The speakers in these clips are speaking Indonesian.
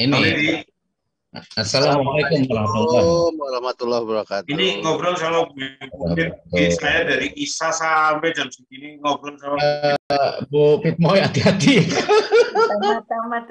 Ini. Assalamualaikum warahmatullahi wabarakatuh. Ini ngobrol sama Bu Pit, saya dari Isa sampai jam segini ngobrol sama Bu Pit Moy, hati-hati. Tamat.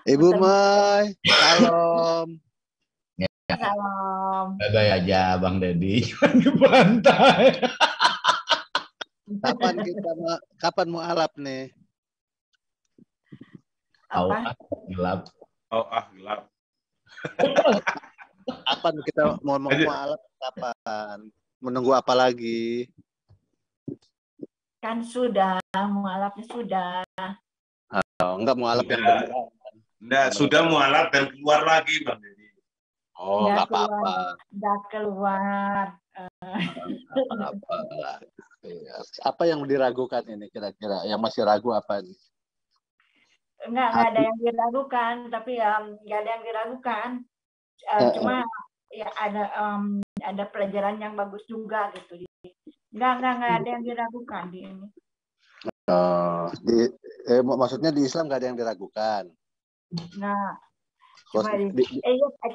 Ibu Moy, salam. Salam. Bye aja Bang Deddy. Di pantai. Kapan mau alap nih? Apa? Gelap. Gelap. Kapan kita mau alap? Kapan? Menunggu apa lagi? Kan sudah, mualafnya sudah. Enggak mau alap yang benar. Enggak, sudah mualaf dan keluar lagi, Bang Deddy. Oh, enggak apa-apa. Udah keluar. Apa yang diragukan ini kira-kira? Yang masih ragu apa nih? Enggak ada yang diragukan, tapi enggak ada yang diragukan. Cuma ya ada pelajaran yang bagus juga gitu. Enggak ada yang diragukan di ini. Maksudnya di Islam nggak ada yang diragukan. Nah,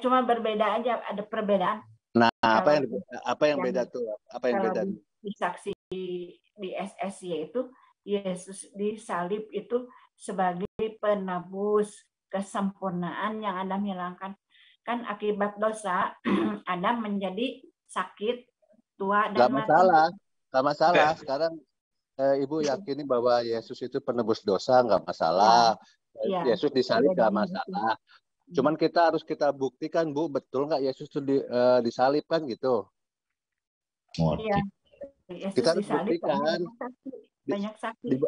cuma berbeda aja, ada perbedaan. Nah, apa yang beda tuh? Apa yang beda? Di saksi di SSY itu Yesus disalib itu sebagai penebus kesempurnaan yang Adam hilangkan. Kan akibat dosa Adam menjadi sakit, tua dan mati. Nggak masalah. Sekarang Ibu yakini bahwa Yesus itu penebus dosa, nggak masalah. Ya. Yesus disalib nggak masalah. Cuman kita harus buktikan, Bu, betul nggak Yesus itu disalib kan gitu? Iya. Kita harus buktikan. Banyak saksi.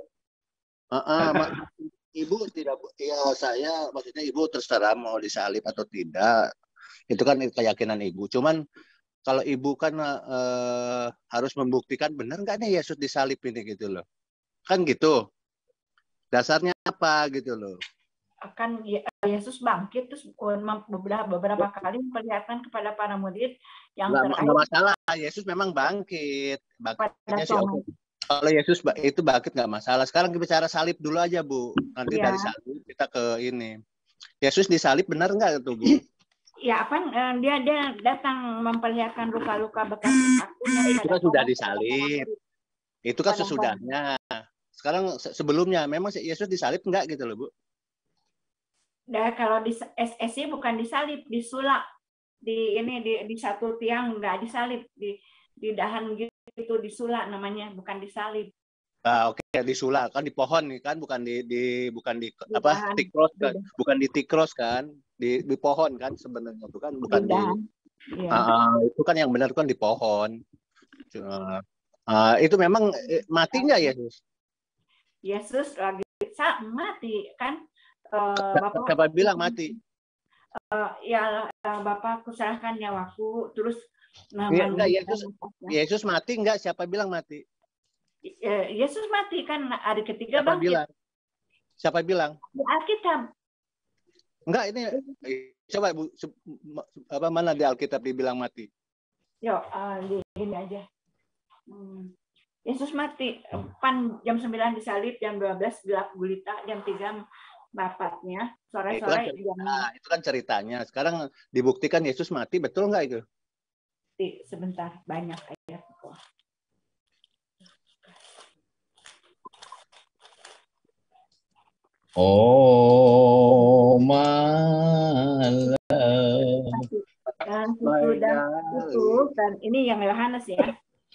Ibu tidak, ya saya maksudnya Ibu terserah mau disalib atau tidak. Itu kan keyakinan Ibu. Cuman kalau Ibu kan harus membuktikan benar nggak nih Yesus disalib ini gitu loh. Kan gitu. Dasarnya apa gitu loh. Kan Yesus bangkit terus beberapa kali memperlihatkan kepada para murid yang nggak masalah. Yesus memang bangkit. Bangkitnya sih oke. Kalau Yesus itu bangkit nggak masalah. Sekarang kita bicara salib dulu aja, Bu. Nanti dari salib kita ke ini. Yesus disalib benar nggak itu, Bu? Ya, dia datang memperlihatkan luka-luka bekas kakinya. Itu kan sudah disalib. Itu kan sesudahnya. Sekarang sebelumnya memang Yesus disalib enggak gitu loh, Bu? Nah, kalau di SSI bukan disalib, disulak. Di satu tiang enggak disalib, di dahan gitu disulak namanya, bukan disalib. Oke, disulak kan di pohon nih kan, bukan di apa? Tikros kan, bukan di tikros kan, di pohon kan sebenarnya itu kan, bukan di. Itu kan yang benar kan di pohon. Itu memang mati nggak Yesus? Yesus lagi mati kan? Siapa bilang mati? Bapak kuserahkan nyawaku, terus Yesus mati enggak? Siapa bilang mati? Yesus mati kan hari ketiga bangkit. Siapa bilang? Di Alkitab. Enggak, ini coba Bu, mana di Alkitab dibilang mati? Ini aja. Yesus mati pan jam 9 disalib, jam 12 gelap gulita, jam 3 bapaknya sore-sore. Itu kan ceritanya. Sekarang dibuktikan Yesus mati, betul nggak itu? Sebentar, banyak ayat. Oh malam. Dan sudah itu, dan ini yang Yohanes ya.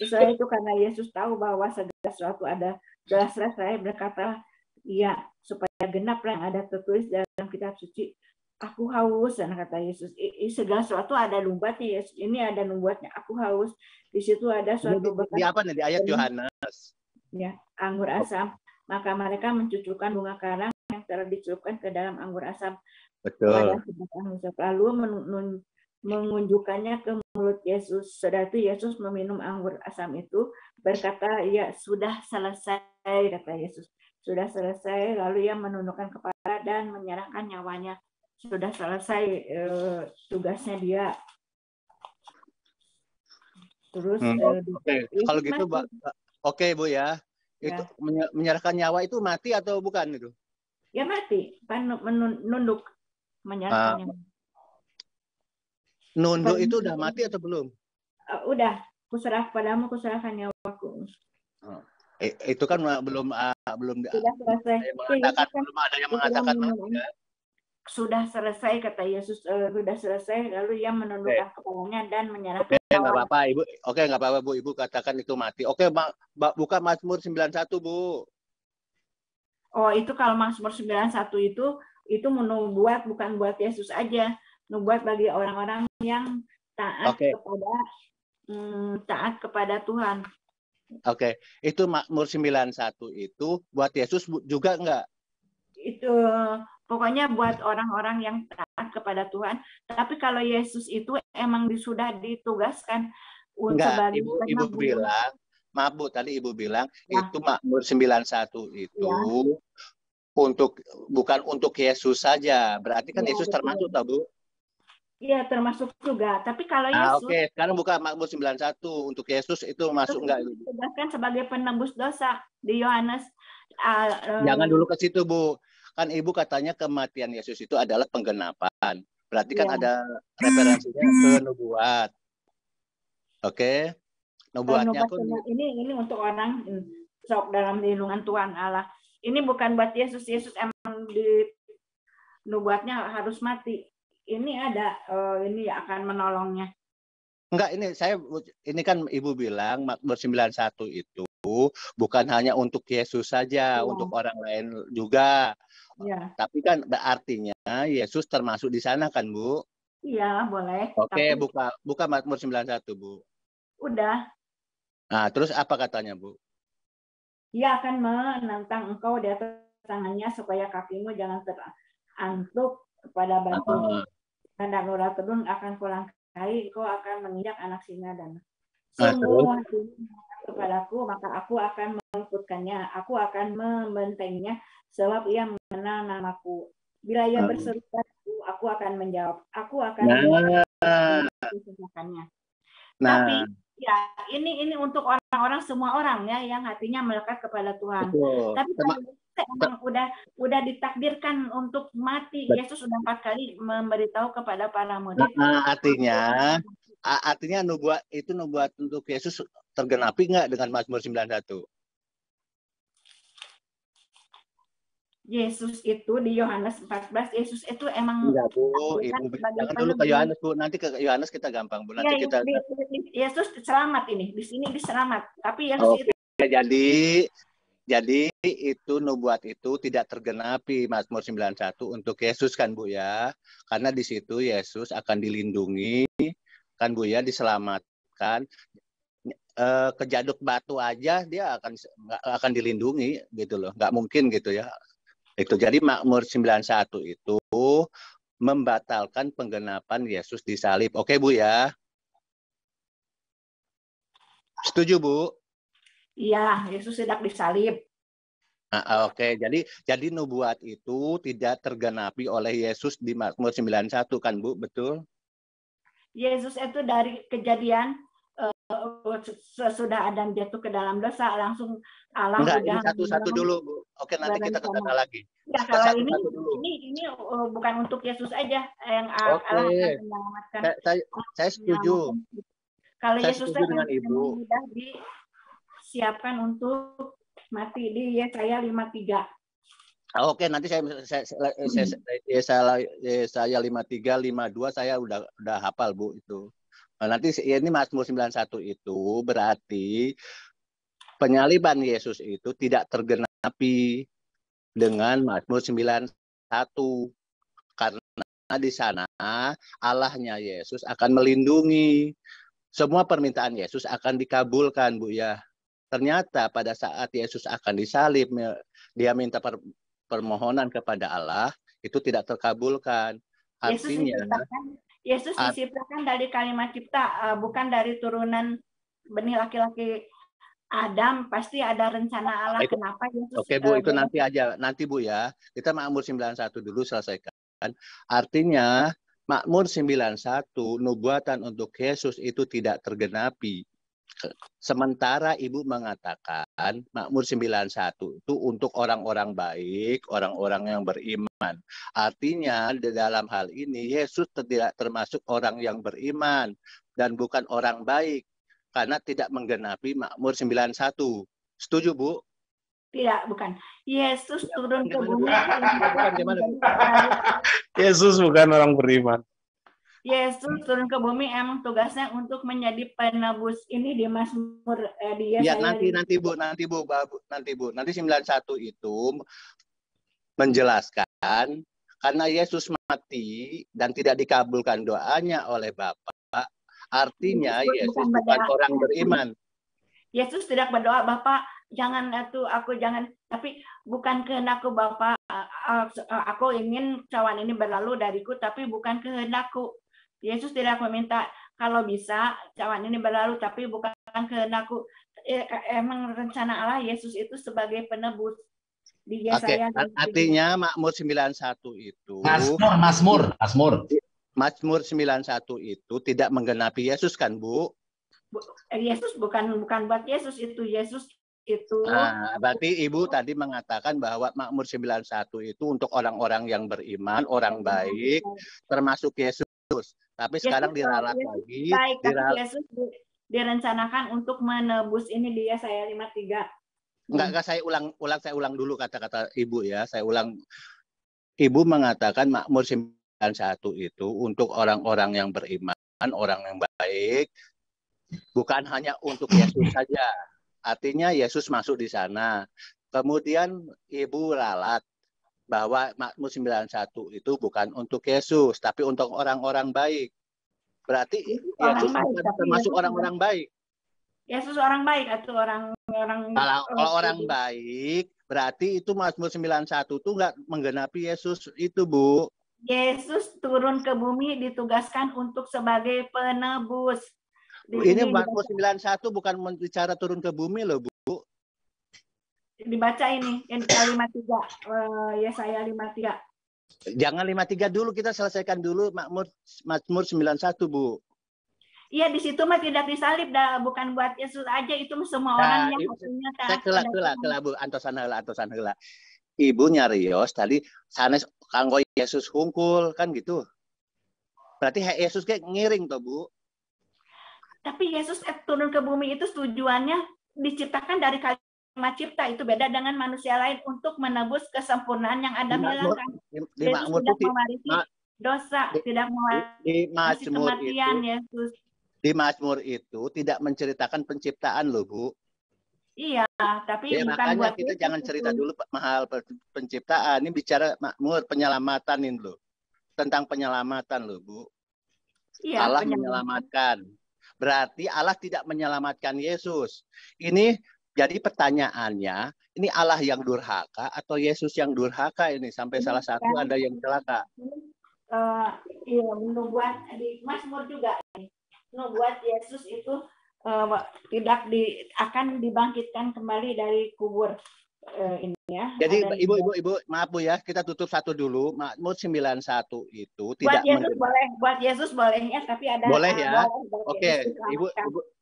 Sesuai itu karena Yesus tahu bahwa segala sesuatu ada jelas-jelas saya berkata, iya, supaya genaplah yang ada tertulis dalam kitab suci. Aku haus, dan kata Yesus. Segala sesuatu ada nubuatnya, Yesus. Ini ada nubuatnya. Aku haus. Di situ ada suatu bekas. Di apa nih? Di ayat Yohanes. Ya, anggur asam. Maka mereka mencucukkan bunga karang yang telah dicelupkan ke dalam anggur asam. Betul. Lalu mengunjukkannya ke mulut Yesus. Setelah itu Yesus meminum anggur asam itu, berkata, ya sudah selesai, kata Yesus. Sudah selesai, lalu ia menundukkan kepala dan menyerahkan nyawanya. Sudah selesai tugasnya dia. Terus kalau gitu, oke Bu ya. Itu menyerahkan nyawa itu mati atau bukan itu? Ya mati, menunduk. menyerahkannya. Nunduk itu udah mati atau belum? Udah, kuserah padamu, kuserahkan nyawaku. Itu kan belum Sudah selesai. belum ada yang mengatakan mati. Sudah selesai, kata Yesus, sudah selesai, lalu ia menundukkan kepalanya dan menyerahkan. Oke, nggak apa-apa, Ibu. Oke, nggak apa-apa, Bu. Ibu katakan itu mati. Oke, buka Mazmur 91, Bu. Oh, itu kalau Mazmur 91 itu menubuat bukan buat Yesus aja, nubuat bagi orang-orang yang taat kepada Tuhan. Oke, itu Mazmur 91 itu buat Yesus juga enggak? Itu pokoknya buat orang-orang yang taat kepada Tuhan. Tapi kalau Yesus itu emang sudah ditugaskan sebagai Ibu bilang, maaf Bu, tadi Ibu bilang itu Mazmur 91 itu untuk bukan untuk Yesus saja. Berarti kan Yesus termasuk tak, Bu? Iya, termasuk juga. Tapi kalau Yesus Oke, sekarang buka Mazmur 91 untuk Yesus itu masuk enggak? Ditugaskan sebagai penembus dosa di Yohanes. Jangan dulu ke situ, Bu. Kan Ibu katanya kematian Yesus itu adalah penggenapan. Berarti kan ada referensinya ke nubuat. Oke. Nubuatnya ini untuk orang sok dalam lindungan Tuhan Allah. Ini bukan buat Yesus. Yesus emang di nubuatnya harus mati. Ini ada ini akan menolongnya. Enggak, ini kan Ibu bilang Mazmur 91 itu bukan hanya untuk Yesus saja, untuk orang lain juga. Ya. Tapi kan artinya Yesus termasuk di sana kan, Bu? Iya, boleh. Oke, buka Mazmur 91, Bu. Udah. Nah, terus apa katanya, Bu? Ia akan menantang engkau di atas tangannya supaya kakimu jangan terantuk kepada batu. Dan ular tedung akan kulangkai, engkau akan menginjak anak singa dan sungguh kepadaku, maka aku akan meluputkannya, aku akan membentengnya, sebab ia mengenal namaku. Bila ia berseru padaku, aku akan menjawab, aku akan menjawabnya. Tapi ya ini untuk orang-orang, semua orang ya yang hatinya melekat kepada Tuhan. Tapi emang udah ditakdirkan untuk mati. Yesus sudah 4 kali memberitahu kepada para murid. Artinya nubuat untuk Yesus tergenapi nggak dengan Mazmur 91? Yesus itu di Yohanes 14, Yesus itu emang enggak, Bu. Ibu jangan dulu ke Yohanes, Bu. Nanti ke Yohanes kita gampang, Bu. Nanti kita Yesus selamat ini. Di sini diselamat. Tapi Yesus itu jadi itu nubuat itu tidak tergenapi Mazmur 91 untuk Yesus kan, Bu ya. Karena di situ Yesus akan dilindungi kan, Bu ya, diselamatkan. Kejaduk batu aja dia akan dilindungi gitu loh. Nggak mungkin gitu ya. Itu jadi Mazmur 91 itu membatalkan penggenapan Yesus disalib. Oke, Bu ya. Setuju, Bu? Iya, Yesus tidak disalib. Oke, jadi nubuat itu tidak tergenapi oleh Yesus di Mazmur 91 kan, Bu? Betul? Yesus itu dari kejadian sesudah Adam jatuh ke dalam dosa, langsung Allah ini satu-satu dulu, Bu. Oke, nanti kita ke sana lagi. Ya, kalau ini bukan untuk Yesus aja yang Allah akan menyelamatkan. Saya setuju. Kalau saya Yesus setuju dengan Ibu. Sudah disiapkan untuk mati di Yesaya 53. Oke, nanti saya 53, 52 saya udah hafal, Bu, itu. Nanti ini Mazmur 91 itu berarti penyaliban Yesus itu tidak tergenapi dengan Mazmur 91 karena di sana Allahnya Yesus akan melindungi, semua permintaan Yesus akan dikabulkan, Bu ya. Ternyata pada saat Yesus akan disalib, dia minta permohonan kepada Allah, itu tidak terkabulkan. Artinya Yesus diciptakan dari kalimat cipta, bukan dari turunan benih laki-laki Adam. Pasti ada rencana Allah. Kenapa Yesus? Oke, Bu, itu nanti aja. Nanti, Bu ya. Kita Mazmur 91 dulu selesaikan. Artinya Mazmur 91 nubuatan untuk Yesus itu tidak tergenapi Sementara Ibu mengatakan Mazmur 91 itu untuk orang-orang baik, orang-orang yang beriman. Artinya di dalam hal ini Yesus tidak termasuk orang yang beriman dan bukan orang baik karena tidak menggenapi Mazmur 91. Setuju, Bu? Tidak, bukan. Yesus turun ke bumi. Yesus bukan orang beriman. Yesus turun ke bumi emang tugasnya untuk menjadi penebus. Ini di Mazmur di Ya, Yesaya. nanti 91 itu menjelaskan karena Yesus mati dan tidak dikabulkan doanya oleh Bapa, artinya Yesus bukan orang beriman. Yesus tidak berdoa, Bapak, jangan itu aku jangan, tapi bukan kehendakku Bapak, aku ingin cawan ini berlalu dariku, tapi bukan kehendakku. Yesus tidak meminta kalau bisa cawan ini berlalu, tapi bukan kehendakku. Emang rencana Allah Yesus itu sebagai penebus. Di Yesaya. Artinya Mazmur 91 itu Mazmur 91 itu tidak menggenapi Yesus kan, Bu? Yesus bukan buat Yesus itu. Yesus itu. Nah, berarti Ibu tadi mengatakan bahwa Mazmur 91 itu untuk orang-orang yang beriman, orang baik, termasuk Yesus. Tapi sekarang diralat lagi. Baik, tapi Yesus direncanakan untuk menebus ini di Yesaya 53. Enggak, saya ulang dulu kata-kata Ibu ya. Saya ulang. Ibu mengatakan Mazmur 91 itu untuk orang-orang yang beriman, orang yang baik, bukan hanya untuk Yesus saja. Artinya Yesus masuk di sana. Kemudian Ibu ralat bahwa Mazmur 91 itu bukan untuk Yesus, tapi untuk orang-orang baik. Berarti Yesus termasuk orang-orang baik. Yesus orang baik atau orang kalau orang baik, berarti itu Mazmur 91 itu enggak menggenapi Yesus itu, Bu. Yesus turun ke bumi ditugaskan untuk sebagai penebus. Ini Mazmur 91 bukan bicara turun ke bumi loh, Bu. Dibaca ini yang 53, Yesaya 53. Jangan 53 dulu, kita selesaikan dulu Mazmur 91, Bu. Iya, di situ mah tidak disalib, bukan buat Yesus aja, itu semua orang yang hatinya taat. Saya Bu, antosan heula. Ibu nyarios tadi sanes kanggo Yesus hungkul kan gitu. Berarti Yesus kayak ngiring toh, Bu. Tapi Yesus turun ke bumi itu tujuannya diciptakan dari kalimat cipta, itu beda dengan manusia lain untuk menebus kesempurnaan yang Adam hilangkan. Di Mazmur tidak mewarisi dosa, tidak mewarisi kematian Yesus. Di Mazmur itu tidak menceritakan penciptaan loh, Bu. Iya, tapi ya, bukan makanya buat kita Yesus jangan cerita dulu mahal penciptaan. Ini bicara Mazmur penyelamatan ini loh. Tentang penyelamatan loh, Bu. Iya, Allah menyelamatkan. Berarti Allah tidak menyelamatkan Yesus. Ini jadi pertanyaannya, ini Allah yang durhaka atau Yesus yang durhaka ini? Sampai salah satu ada yang celaka. Iya, nubuat di Mazmur juga. Nubuat Yesus itu tidak akan dibangkitkan kembali dari kubur ini ya. Jadi Ibu, maaf Bu ya, kita tutup satu dulu. Mazmur 91 itu tidak buat Yesus bolehnya, tapi ada boleh ya. Oke, Ibu.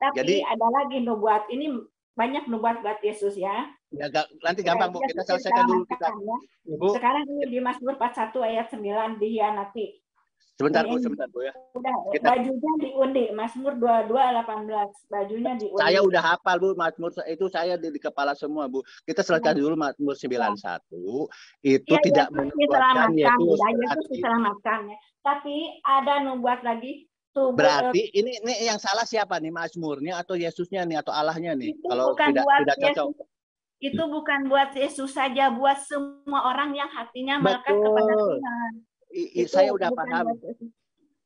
Tapi jadi ada lagi nubuat. Ini banyak nubuat buat Yesus ya. Ya nanti gampang Bu, kita selesaikan dulu kita. Ya. Ibu. Sekarang ini di Mazmur 41 ayat 9 dihianati. Sebentar Bu ya. Bajunya diundi, Mazmur 22:18. Bajunya diundi. Saya udah hafal Bu, Mazmur itu saya di kepala semua Bu. Kita selesai dulu Mazmur 91. Itu ya, tidak menubuatkan Yesus. Yesus diselamatkan ya. Tapi ada nubuat lagi. Berarti ini yang salah siapa nih, Mazmurnya atau Yesusnya nih atau Allahnya nih? Itu kalau bukan tidak cocok. Yesus. Itu bukan buat Yesus saja, buat semua orang yang hatinya melekat kepada Tuhan. Saya udah paham.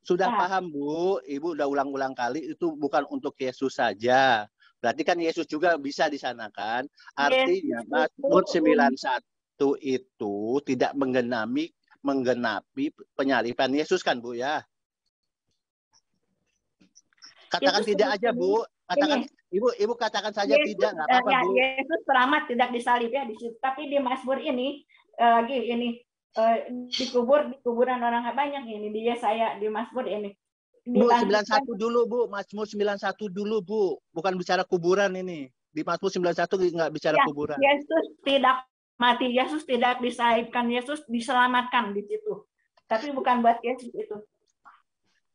Sudah paham Bu, Ibu udah ulang-ulang kali itu bukan untuk Yesus saja. Berarti kan Yesus juga bisa di sana kan? Artinya Mazmur 91 itu tidak menggenapi penyaliban Yesus kan Bu ya? Katakan Yesus tidak aja Bu. Katakan Ibu katakan saja Yesus, tidak, nggak apa-apa Bu. Yesus selamat tidak disalib ya, tapi di Mazmur ini dikubur di kuburan orang banyak ini, di Yesaya, di Mazmur ini Bu, dilanjutkan. 91 dulu, Bu. Mazmur 91 dulu, Bu. Bukan bicara kuburan ini. Di Mazmur 91 nggak bicara Ya, kuburan. Yesus tidak mati, Yesus tidak disalibkan, Yesus diselamatkan di situ. Tapi bukan buat Yesus itu.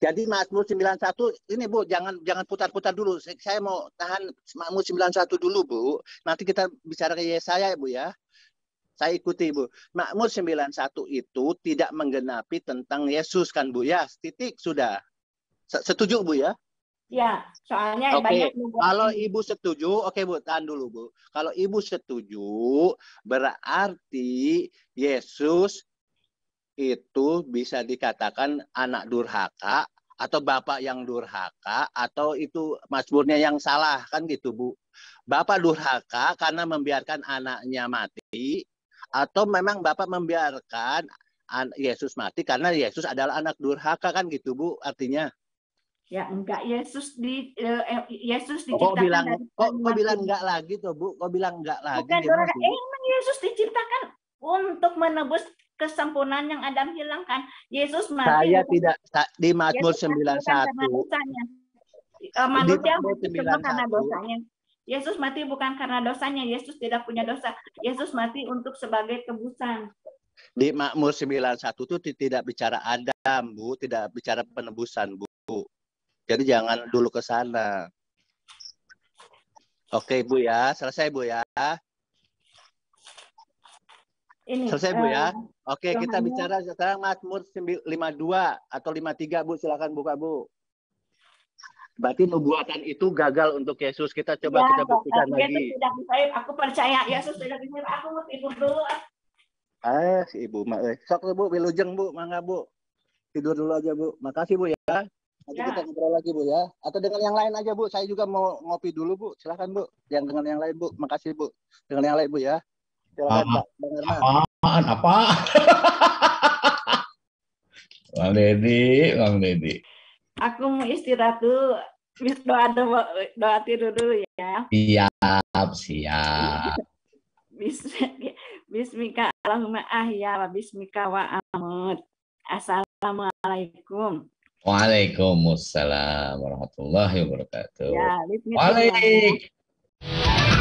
Jadi Mazmur 91 ini Bu, jangan putar-putar dulu. Saya mau tahan Mazmur 91 dulu, Bu. Nanti kita bicara ke Yesaya, Bu ya. Saya ikuti, Bu. Mazmur 91 itu tidak menggenapi tentang Yesus kan, Bu ya. Titik sudah. Setuju, Bu ya? Ya, soalnya Oke. banyak nubuat. Kalau Ibu setuju, oke Bu, tahan dulu, Bu. Kalau Ibu setuju, berarti Yesus itu bisa dikatakan anak durhaka atau bapak yang durhaka atau itu mazmurnya yang salah kan gitu, Bu. Bapak durhaka karena membiarkan anaknya mati atau memang bapak membiarkan Yesus mati karena Yesus adalah anak durhaka kan gitu, Bu, artinya. Ya enggak, Yesus Kok diciptakan bilang dari kok bilang enggak lagi tuh, Bu? Kok bilang enggak lagi? bukan Gimana, durhaka. Bu? Emang Yesus diciptakan untuk menebus kesempurnaan yang Adam hilangkan. Yesus mati Saya bukan- tidak di Mazmur Yesus mati bukan karena 91. dosanya. Manusia Mazmur mati semua karena 91. dosanya. Yesus mati bukan karena dosanya. Yesus tidak punya dosa. Yesus mati untuk sebagai tebusan. Di Mazmur 91 itu tidak bicara Adam, Bu, tidak bicara penebusan, Bu. Jadi jangan dulu ke sana. Oke, Bu ya. Selesai, Bu ya. Ini Selesai, Bu ya. Oke, kita Yohanes- bicara sekarang Mazmur 52 atau 53, Bu. Silakan buka, Bu. Berarti nubuatan itu gagal untuk Yesus. Kita coba Ya, kita buktikan Yesus lagi. tidak disalib. Aku percaya Yesus tidak disalib. Aku mau tidur dulu. Si Ibu mah sok Bu, wilujeng Bu, mangga Bu. Tidur dulu aja Bu. Makasih Bu ya. Nanti Ya. kita ngobrol lagi Bu ya. Atau dengan yang lain aja Bu. Saya juga mau ngopi dulu Bu. Silakan Bu. Yang dengan yang lain Bu. Makasih Bu. Dengan yang lain Bu ya. Silakan Pak Bang Herman. Apaan? Apa? Bang Deddy. Aku mau istirahat dulu. Doa tidur dulu ya. Siap. Bismika Allahumma ahya wa bismika wa amut. Assalamualaikum. Waalaikumsalam warahmatullahi wabarakatuh. Ya, bismillah. Waalaikumsalam.